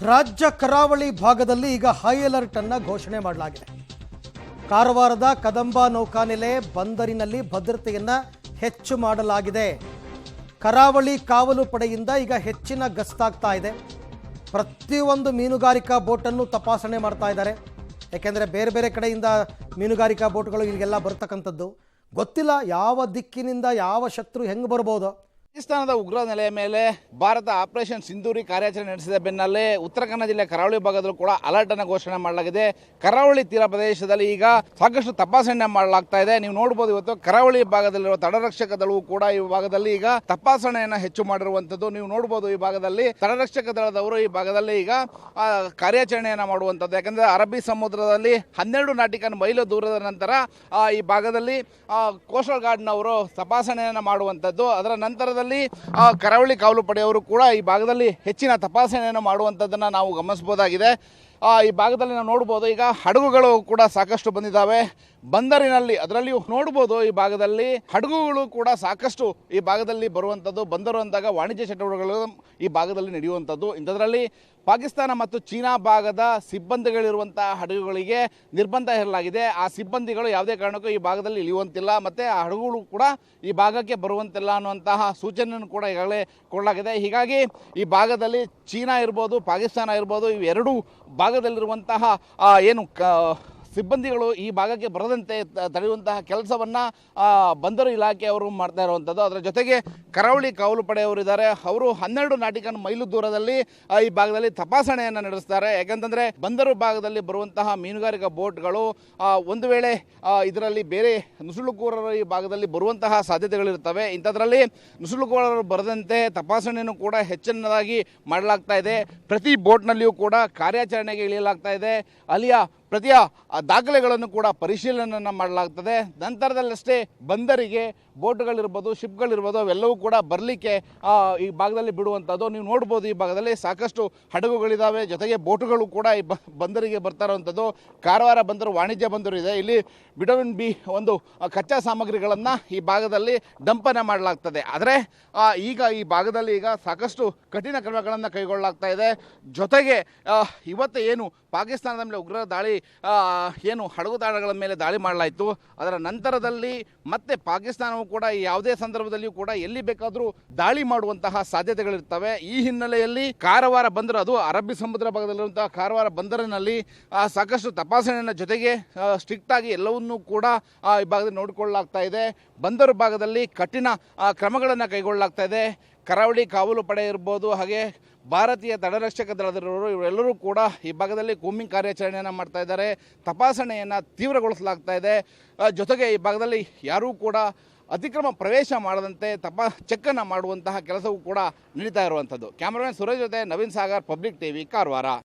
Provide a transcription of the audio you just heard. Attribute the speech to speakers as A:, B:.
A: ರಾಜ್ಯ ಕರಾವಳಿ ಭಾಗದಲ್ಲಿ ಈಗ ಹೈ ಅಲರ್ಟ್ ಅನ್ನು ಘೋಷಣೆ ಮಾಡಲಾಗಿದೆ. ಕಾರವಾರದ ಕದಂಬ ನೌಕಾನೆಲೆ ಬಂದರಿನಲ್ಲಿ ಭದ್ರತೆಯನ್ನು ಹೆಚ್ಚು ಮಾಡಲಾಗಿದೆ. ಕರಾವಳಿ ಕಾವಲು ಪಡೆಯಿಂದ ಈಗ ಹೆಚ್ಚಿನ ಗಸ್ತಾಗ್ತಾ ಇದೆ. ಪ್ರತಿಯೊಂದು ಮೀನುಗಾರಿಕಾ ಬೋಟನ್ನು ತಪಾಸಣೆ ಮಾಡ್ತಾ ಇದ್ದಾರೆ. ಯಾಕೆಂದರೆ ಬೇರೆ ಬೇರೆ ಕಡೆಯಿಂದ ಮೀನುಗಾರಿಕಾ ಬೋಟ್ಗಳು ಇಲ್ಲಿಗೆಲ್ಲ ಬರ್ತಕ್ಕಂಥದ್ದು. ಗೊತ್ತಿಲ್ಲ ಯಾವ ದಿಕ್ಕಿನಿಂದ ಯಾವ ಶತ್ರು ಹೆಂಗೆ ಬರ್ಬೋದು.
B: ಪಾಕಿಸ್ತಾನದ ಉಗ್ರ ನೆಲೆಯ ಮೇಲೆ ಭಾರತ ಆಪರೇಷನ್ ಸಿಂಧೂರಿ ಕಾರ್ಯಾಚರಣೆ ನಡೆಸಿದ ಬೆನ್ನಲ್ಲೇ ಉತ್ತರ ಕನ್ನಡ ಜಿಲ್ಲೆ ಕರಾವಳಿ ಭಾಗದಲ್ಲೂ ಕೂಡ ಅಲರ್ಟ್ ಅನ್ನು ಘೋಷಣೆ ಮಾಡಲಾಗಿದೆ. ಕರಾವಳಿ ತೀರ ಪ್ರದೇಶದಲ್ಲಿ ಈಗ ಸಾಕಷ್ಟು ತಪಾಸಣೆ ಮಾಡಲಾಗ್ತಾ ಇದೆ. ನೀವು ನೋಡಬಹುದು, ಇವತ್ತು ಕರಾವಳಿ ಭಾಗದಲ್ಲಿರುವ ತಟರಕ್ಷಕ ದಳವು ಕೂಡ ಈ ಭಾಗದಲ್ಲಿ ಈಗ ತಪಾಸಣೆಯನ್ನು ಹೆಚ್ಚು ಮಾಡಿರುವಂತದ್ದು ನೀವು ನೋಡಬಹುದು. ಈ ಭಾಗದಲ್ಲಿ ತಟರಕ್ಷಕ ದಳದವರು ಈ ಭಾಗದಲ್ಲಿ ಈಗ ಕಾರ್ಯಾಚರಣೆಯನ್ನು ಮಾಡುವಂಥದ್ದು. ಯಾಕಂದ್ರೆ ಅರಬ್ಬಿ ಸಮುದ್ರದಲ್ಲಿ 12 ನಾಟಿಕಲ್ ಮೈಲು ದೂರದ ನಂತರ ಈ ಭಾಗದಲ್ಲಿ ಕೋಸ್ಟಲ್ ಗಾರ್ಡ್ನವರು ತಪಾಸಣೆಯನ್ನು ಮಾಡುವಂಥದ್ದು. ಅದರ ನಂತರದಲ್ಲಿ ಕರಾವಳಿ ಕಾವಲು ಪಡೆಯವರು ಕೂಡ ಈ ಭಾಗದಲ್ಲಿ ಹೆಚ್ಚಿನ ತಪಾಸಣೆಯನ್ನು ಮಾಡುವಂಥದ್ದನ್ನು ನಾವು ಗಮನಿಸಬಹುದಾಗಿದೆ. ಈ ಭಾಗದಲ್ಲಿ ನಾವು ನೋಡ್ಬೋದು, ಈಗ ಹಡಗುಗಳು ಕೂಡ ಸಾಕಷ್ಟು ಬಂದಿದ್ದಾವೆ ಬಂದರಿನಲ್ಲಿ. ಅದರಲ್ಲಿಯೂ ನೋಡ್ಬೋದು, ಈ ಭಾಗದಲ್ಲಿ ಹಡಗುಗಳು ಕೂಡ ಸಾಕಷ್ಟು ಈ ಭಾಗದಲ್ಲಿ ಬರುವಂಥದ್ದು. ಬಂದರು ಅಂದಾಗ ವಾಣಿಜ್ಯ ಚಟುವಟಿಕೆಗಳು ಈ ಭಾಗದಲ್ಲಿ ನಡೆಯುವಂಥದ್ದು. ಇಂಥದ್ರಲ್ಲಿ ಪಾಕಿಸ್ತಾನ ಮತ್ತು ಚೀನಾ ಭಾಗದ ಸಿಬ್ಬಂದಿಗಳಿರುವಂತಹ ಹಡಗುಗಳಿಗೆ ನಿರ್ಬಂಧ ಹೇರಲಾಗಿದೆ. ಆ ಸಿಬ್ಬಂದಿಗಳು ಯಾವುದೇ ಕಾರಣಕ್ಕೂ ಈ ಭಾಗದಲ್ಲಿ ಇಳಿಯುವಂತಿಲ್ಲ, ಮತ್ತು ಆ ಹಡಗುಗಳು ಕೂಡ ಈ ಭಾಗಕ್ಕೆ ಬರುವಂತಿಲ್ಲ ಅನ್ನುವಂತಹ ಸೂಚನೆಯನ್ನು ಕೂಡ ಈಗಾಗಲೇ ಕೊಡಲಾಗಿದೆ. ಹೀಗಾಗಿ ಈ ಭಾಗದಲ್ಲಿ ಚೀನಾ ಇರ್ಬೋದು, ಪಾಕಿಸ್ತಾನ ಇರ್ಬೋದು, ಇವೆರಡೂ ಭಾಗದಲ್ಲಿರುವಂತಹ ಏನು ಸಿಬ್ಬಂದಿಗಳು ಈ ಭಾಗಕ್ಕೆ ಬರದಂತೆ ತಡೆಯುವಂತಹ ಕೆಲಸವನ್ನು ಬಂದರು ಇಲಾಖೆಯವರು ಮಾಡ್ತಾ ಇರುವಂಥದ್ದು. ಅದರ ಜೊತೆಗೆ ಕರಾವಳಿ ಕಾವಲು ಪಡೆಯವರಿದ್ದಾರೆ, ಅವರು 12 ನಾಟಿಕಲ್ ಮೈಲು ದೂರದಲ್ಲಿ ಈ ಭಾಗದಲ್ಲಿ ತಪಾಸಣೆಯನ್ನು ನಡೆಸ್ತಾರೆ. ಯಾಕಂತಂದರೆ ಬಂದರು ಭಾಗದಲ್ಲಿ ಬರುವಂತಹ ಮೀನುಗಾರಿಕಾ ಬೋಟ್ಗಳು ಒಂದು ವೇಳೆ ಇದರಲ್ಲಿ ಬೇರೆ ನುಸುಳುಕೋರರು ಈ ಭಾಗದಲ್ಲಿ ಬರುವಂತಹ ಸಾಧ್ಯತೆಗಳಿರ್ತವೆ. ಇಂಥದ್ರಲ್ಲಿ ನುಸುಳುಕೋರರು ಬರದಂತೆ ತಪಾಸಣೆಯನ್ನು ಕೂಡ ಹೆಚ್ಚಿನದಾಗಿ ಮಾಡಲಾಗ್ತಾ ಇದೆ. ಪ್ರತಿ ಬೋಟ್ನಲ್ಲಿಯೂ ಕೂಡ ಕಾರ್ಯಾಚರಣೆಗೆ ಇಳಿಯಲಾಗ್ತಾ ಇದೆ. ಅಲ್ಲಿಯ ಪ್ರತಿಯ ದಾಖಲೆಗಳನ್ನು ಕೂಡ ಪರಿಶೀಲನೆಯನ್ನು ಮಾಡಲಾಗ್ತದೆ. ನಂತರದಲ್ಲಷ್ಟೇ ಬಂದರಿಗೆ ಬೋಟ್ಗಳಿರ್ಬೋದು, ಶಿಪ್ಗಳಿರ್ಬೋದು, ಅವೆಲ್ಲವೂ ಕೂಡ ಬರಲಿಕ್ಕೆ ಈ ಭಾಗದಲ್ಲಿ ಬಿಡುವಂಥದ್ದು. ನೀವು ನೋಡ್ಬೋದು, ಈ ಭಾಗದಲ್ಲಿ ಸಾಕಷ್ಟು ಹಡಗುಗಳಿದ್ದಾವೆ, ಜೊತೆಗೆ ಬೋಟುಗಳು ಕೂಡ ಈ ಬಂದರಿಗೆ ಬರ್ತಾ ಇರುವಂಥದ್ದು. ಕಾರವಾರ ಬಂದರು ವಾಣಿಜ್ಯ ಬಂದರು ಇದೆ. ಇಲ್ಲಿ ವಿಟಮಿನ್ ಬಿ ಒಂದು ಕಚ್ಚಾ ಸಾಮಗ್ರಿಗಳನ್ನು ಈ ಭಾಗದಲ್ಲಿ ಡಂಪನ್ನು ಮಾಡಲಾಗ್ತದೆ. ಆದರೆ ಈಗ ಈ ಭಾಗದಲ್ಲಿ ಈಗ ಸಾಕಷ್ಟು ಕಠಿಣ ಕ್ರಮಗಳನ್ನು ಕೈಗೊಳ್ಳಲಾಗ್ತಾ ಇದೆ. ಜೊತೆಗೆ ಇವತ್ತು ಏನು ಪಾಕಿಸ್ತಾನದ ಮೇಲೆ ಉಗ್ರ ದಾಳಿ ಏನು ಹಡಗುದಾಳಗಳ ಮೇಲೆ ದಾಳಿ ಮಾಡಲಾಯಿತು, ಅದರ ನಂತರದಲ್ಲಿ ಮತ್ತೆ ಪಾಕಿಸ್ತಾನವು ಕೂಡ ಯಾವುದೇ ಸಂದರ್ಭದಲ್ಲಿಯೂ ಕೂಡ ಎಲ್ಲಿ ಬೇಕಾದರೂ ದಾಳಿ ಮಾಡುವಂತಹ ಸಾಧ್ಯತೆಗಳಿರ್ತವೆ. ಈ ಹಿನ್ನೆಲೆಯಲ್ಲಿ ಕಾರವಾರ ಬಂದರು, ಅದು ಅರಬ್ಬಿ ಸಮುದ್ರ ಭಾಗದಲ್ಲಿರುವಂತಹ ಕಾರವಾರ ಬಂದರಿನಲ್ಲಿ ಸಾಕಷ್ಟು ತಪಾಸಣೆಯ ಜೊತೆಗೆ ಸ್ಟ್ರಿಕ್ಟ್ ಆಗಿ ಎಲ್ಲವನ್ನೂ ಕೂಡ ಈ ಭಾಗದಲ್ಲಿ ನೋಡಿಕೊಳ್ಳಲಾಗ್ತಾ ಇದೆ. ಬಂದರು ಭಾಗದಲ್ಲಿ ಕಠಿಣ ಕ್ರಮಗಳನ್ನು ಕೈಗೊಳ್ಳಲಾಗ್ತಾ ಇದೆ. ಕರಾವಳಿ ಕಾವಲು ಪಡೆ ಇರ್ಬೋದು, ಹಾಗೆ ಭಾರತೀಯ ತಟರಕ್ಷಕ ದಳದವರು ಇವರೆಲ್ಲರೂ ಕೂಡ ಈ ಭಾಗದಲ್ಲಿ ಕೂಂಬಿಂಗ್ ಕಾರ್ಯಾಚರಣೆಯನ್ನು ಮಾಡ್ತಾ ಇದ್ದಾರೆ. ತಪಾಸಣೆಯನ್ನು ತೀವ್ರಗೊಳಿಸಲಾಗ್ತಾ ಇದೆ. ಜೊತೆಗೆ ಈ ಭಾಗದಲ್ಲಿ ಯಾರೂ ಕೂಡ ಅತಿಕ್ರಮ ಪ್ರವೇಶ ಮಾಡದಂತೆ ಚೆಕ್ಕನ್ನು ಮಾಡುವಂತಹ ಕೆಲಸವೂ ಕೂಡ ನಡೀತಾ ಇರುವಂಥದ್ದು. ಕ್ಯಾಮರಾಮನ್ ಸುರೇಶ್ ಜೊತೆ ನವೀನ್ ಸಾಗರ್, ಪಬ್ಲಿಕ್ ಟಿವಿ, ಕಾರವಾರ.